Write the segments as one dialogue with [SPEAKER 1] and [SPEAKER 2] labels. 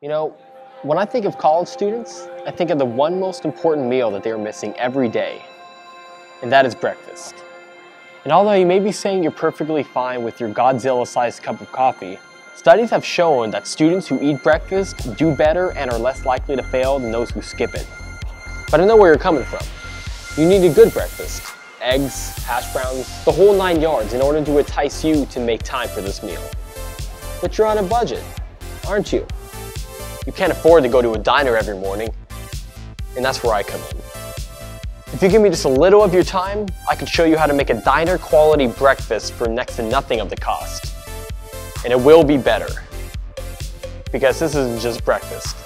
[SPEAKER 1] You know, when I think of college students, I think of the one most important meal that they are missing every day, and that is breakfast. And although you may be saying you're perfectly fine with your Godzilla-sized cup of coffee, studies have shown that students who eat breakfast do better and are less likely to fail than those who skip it. But I know where you're coming from. You need a good breakfast. Eggs, hash browns, the whole 9 yards in order to entice you to make time for this meal. But you're on a budget, aren't you? You can't afford to go to a diner every morning, and that's where I come in. If you give me just a little of your time, I can show you how to make a diner quality breakfast for next to nothing of the cost. And it will be better, because this isn't just breakfast.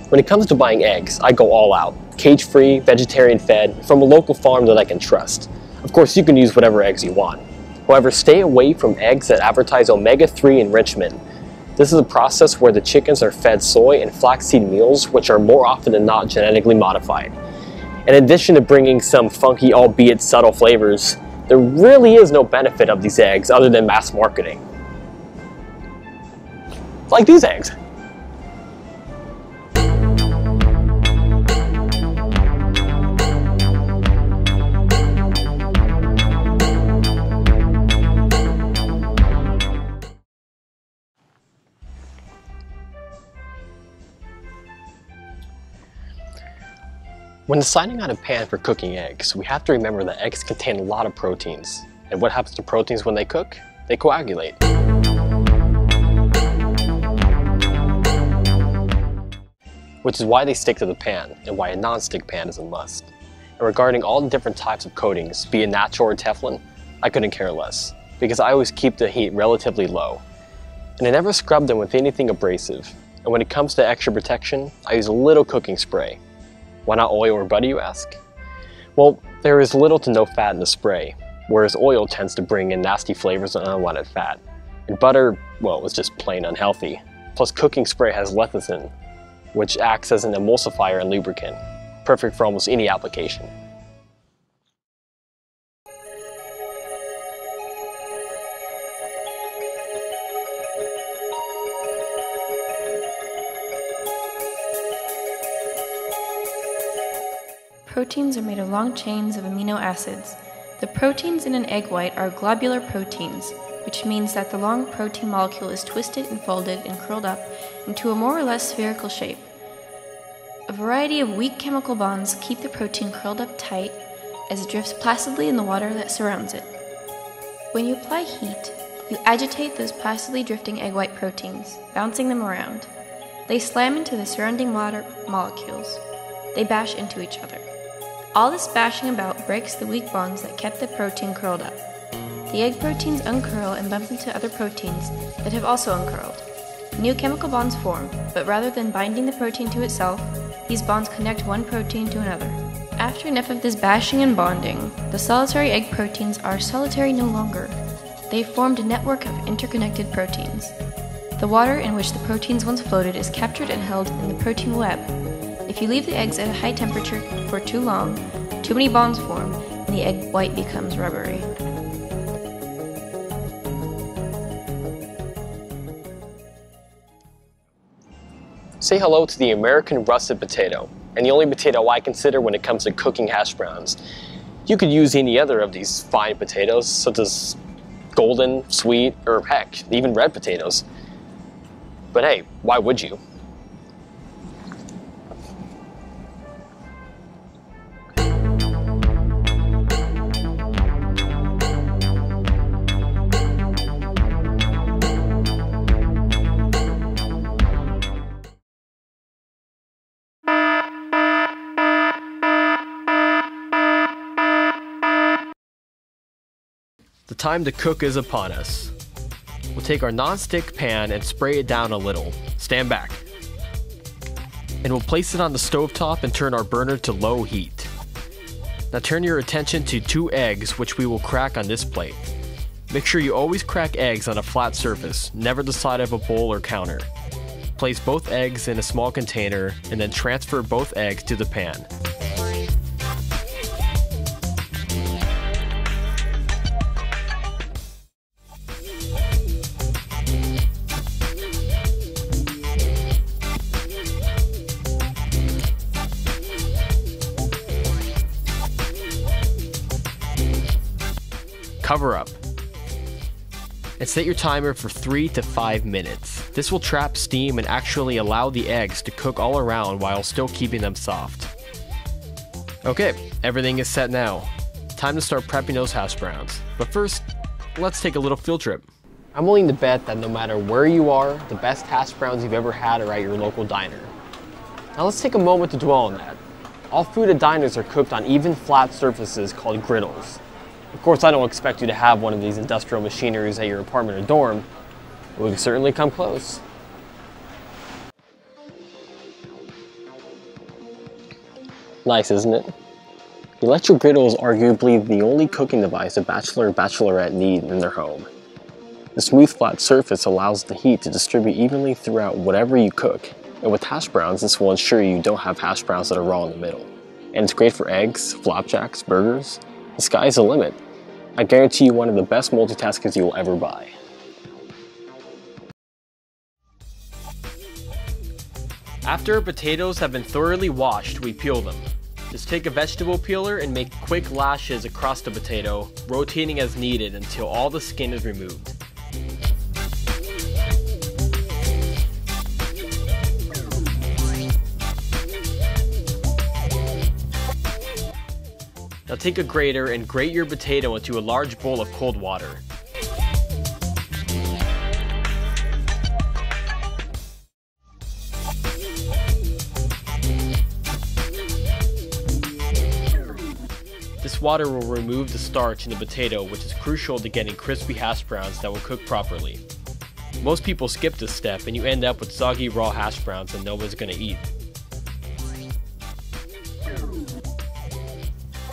[SPEAKER 1] When it comes to buying eggs, I go all out. Cage-free, vegetarian-fed, from a local farm that I can trust. Of course, you can use whatever eggs you want. However, stay away from eggs that advertise omega-3 enrichment. This is a process where the chickens are fed soy and flaxseed meals, which are more often than not genetically modified. In addition to bringing some funky, albeit subtle flavors, there really is no benefit of these eggs other than mass marketing. Like these eggs. When deciding on a pan for cooking eggs, we have to remember that eggs contain a lot of proteins. And what happens to proteins when they cook? They coagulate. Which is why they stick to the pan, and why a non-stick pan is a must. And regarding all the different types of coatings, be it natural or Teflon, I couldn't care less, because I always keep the heat relatively low. And I never scrub them with anything abrasive. And when it comes to extra protection, I use a little cooking spray. Why not oil or butter, you ask? Well, there is little to no fat in the spray, whereas oil tends to bring in nasty flavors and unwanted fat. And butter, well, is just plain unhealthy. Plus, cooking spray has lecithin, which acts as an emulsifier and lubricant, perfect for almost any application.
[SPEAKER 2] Proteins are made of long chains of amino acids. The proteins in an egg white are globular proteins, which means that the long protein molecule is twisted and folded and curled up into a more or less spherical shape. A variety of weak chemical bonds keep the protein curled up tight as it drifts placidly in the water that surrounds it. When you apply heat, you agitate those placidly drifting egg white proteins, bouncing them around. They slam into the surrounding water molecules. They bash into each other. All this bashing about breaks the weak bonds that kept the protein curled up. The egg proteins uncurl and bump into other proteins that have also uncurled. New chemical bonds form, but rather than binding the protein to itself, these bonds connect one protein to another. After enough of this bashing and bonding, the solitary egg proteins are solitary no longer. They've formed a network of interconnected proteins. The water in which the proteins once floated is captured and held in the protein web. If you leave the eggs at a high temperature for too long, too many bonds form, and the egg white becomes rubbery.
[SPEAKER 1] Say hello to the American russet potato, and the only potato I consider when it comes to cooking hash browns. You could use any other of these fine potatoes, such as golden, sweet, or heck, even red potatoes. But hey, why would you? time to cook is upon us. We'll take our non-stick pan and spray it down a little. Stand back. And we'll place it on the stovetop and turn our burner to low heat. Now turn your attention to 2 eggs, which we will crack on this plate. Make sure you always crack eggs on a flat surface, never the side of a bowl or counter. Place both eggs in a small container and then transfer both eggs to the pan. Cover up. And set your timer for 3 to 5 minutes. This will trap steam and actually allow the eggs to cook all around while still keeping them soft. Okay, everything is set now. Time to start prepping those hash browns. But first, let's take a little field trip. I'm willing to bet that no matter where you are, the best hash browns you've ever had are at your local diner. Now let's take a moment to dwell on that. All food at diners are cooked on even flat surfaces called griddles. Of course, I don't expect you to have one of these industrial machineries at your apartment or dorm, but we can certainly come close. Nice, isn't it? The electric griddle is arguably the only cooking device a bachelor or bachelorette need in their home. The smooth flat surface allows the heat to distribute evenly throughout whatever you cook, and with hash browns, this will ensure you don't have hash browns that are raw in the middle. And it's great for eggs, flapjacks, burgers. The sky is the limit. I guarantee you one of the best multitaskers you will ever buy. After our potatoes have been thoroughly washed, we peel them. Just take a vegetable peeler and make quick lashes across the potato, rotating as needed until all the skin is removed. Now take a grater and grate your potato into a large bowl of cold water. This water will remove the starch in the potato, which is crucial to getting crispy hash browns that will cook properly. Most people skip this step and you end up with soggy raw hash browns that no one's gonna eat.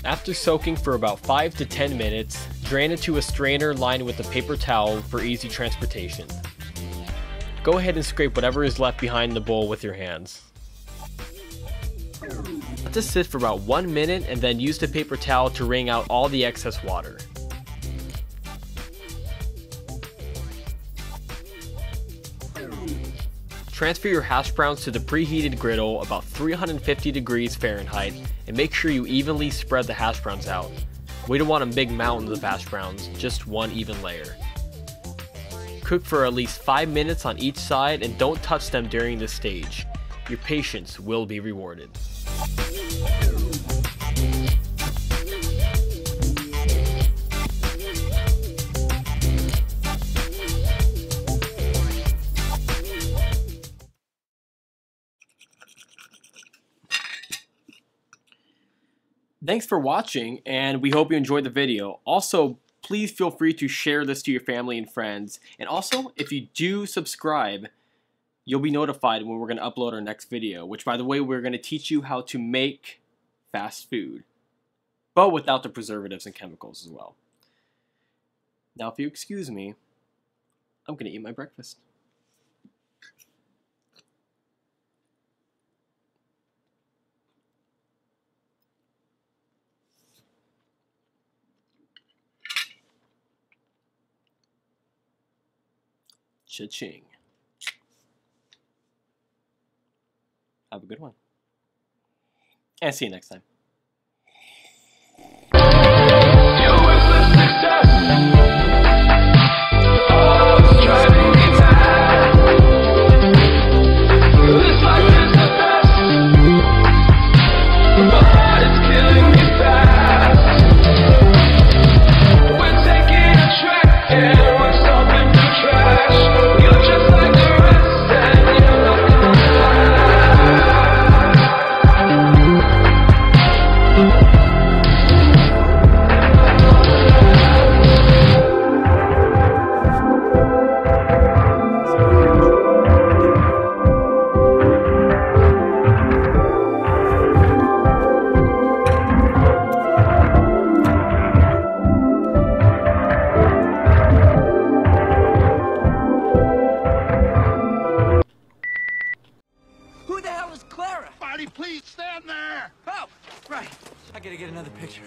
[SPEAKER 1] After soaking for about 5 to 10 minutes, drain into a strainer lined with a paper towel for easy transportation. Go ahead and scrape whatever is left behind the bowl with your hands. Let this sit for about 1 minute and then use the paper towel to wring out all the excess water. Transfer your hash browns to the preheated griddle about 350 degrees Fahrenheit and make sure you evenly spread the hash browns out. We don't want a big mountain of hash browns, just one even layer. Cook for at least 5 minutes on each side and don't touch them during this stage. Your patience will be rewarded. Thanks for watching, and we hope you enjoyed the video. Also, please feel free to share this to your family and friends. And also, if you do subscribe, you'll be notified when we're going to upload our next video, which, by the way, we're going to teach you how to make fast food, but without the preservatives and chemicals as well. Now, if you excuse me, I'm going to eat my breakfast. Cha-ching. Have a good one. And see you next time.
[SPEAKER 3] Who the hell is Clara?
[SPEAKER 4] Marty, please stand there!
[SPEAKER 3] Oh, right. I gotta get another picture.